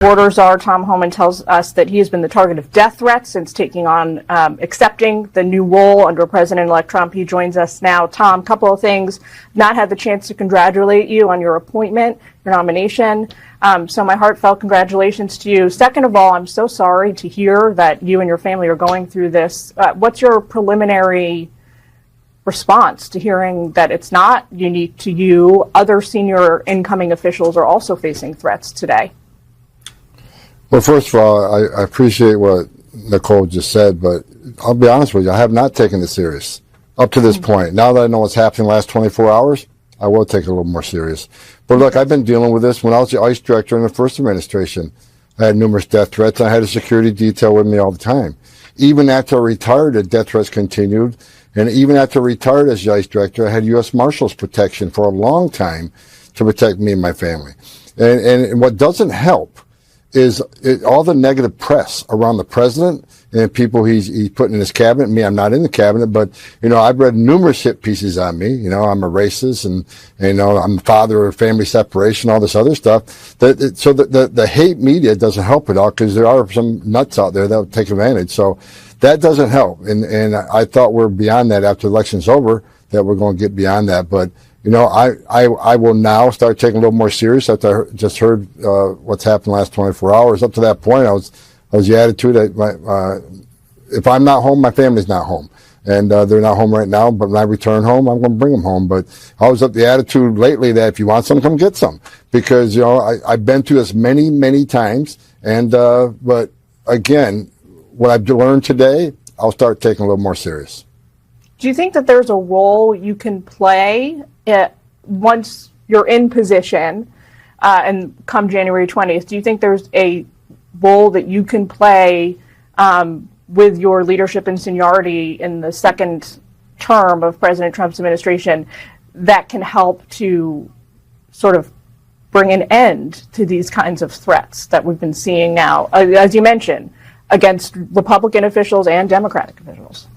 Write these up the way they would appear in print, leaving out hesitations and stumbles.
Border czar Tom Homan tells us that he has been the target of death threats since taking on, accepting the new role under President-elect Trump. He joins us now. Tom, couple of things. Not had the chance to congratulate you on your appointment, your nomination. So my heartfelt congratulations to you. Second of all, I'm so sorry to hear that you and your family are going through this. What's your preliminary response to hearing that it's not unique to you? Other senior incoming officials are also facing threats today. Well, first of all, I appreciate what Nicole just said, but I'll be honest with you, I have not taken it serious up to this point. Now that I know what's happening in the last 24 hours, I will take it a little more serious. But look, I've been dealing with this when I was the ICE director in the first administration. I had numerous death threats. I had a security detail with me all the time. Even after I retired, the death threats continued. And even after I retired as the ICE director, I had U.S. Marshals protection for a long time to protect me and my family. And what doesn't help is all the negative press around the president and people he's putting in his cabinet. Me, I'm not in the cabinet, but, I've read numerous hit pieces on me. I'm a racist and I'm the father of family separation, all this other stuff. So the hate media doesn't help at all because there are some nuts out there that will take advantage. So that doesn't help. And I thought we're beyond that after the election's over, that we're going to get beyond that. But I will now start taking a little more serious after I just heard what's happened the last 24 hours. Up to that point, I was the attitude that if I'm not home, my family's not home. And they're not home right now, but when I return home, I'm going to bring them home. But I was of the attitude lately that if you want some, come get some. Because, I've been through this many, many times. And but again, what I've learned today, I'll start taking a little more serious. Do you think that there's a role you can play once you're in position and come January 20th? Do you think there's a role that you can play with your leadership and seniority in the second term of President Trump's administration that can help to sort of bring an end to these kinds of threats that we've been seeing now, as you mentioned, against Republican officials and Democratic officials?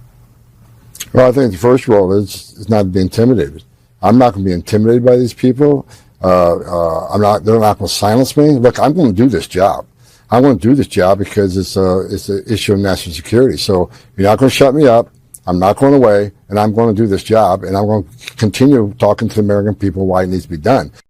Well, I think the first role is not to be intimidated. I'm not going to be intimidated by these people. They're not going to silence me. Look, I'm going to do this job. I'm going to do this job because it's an issue of national security. So you're not going to shut me up. I'm not going away, and I'm going to do this job, and I'm going to continue talking to the American people why it needs to be done.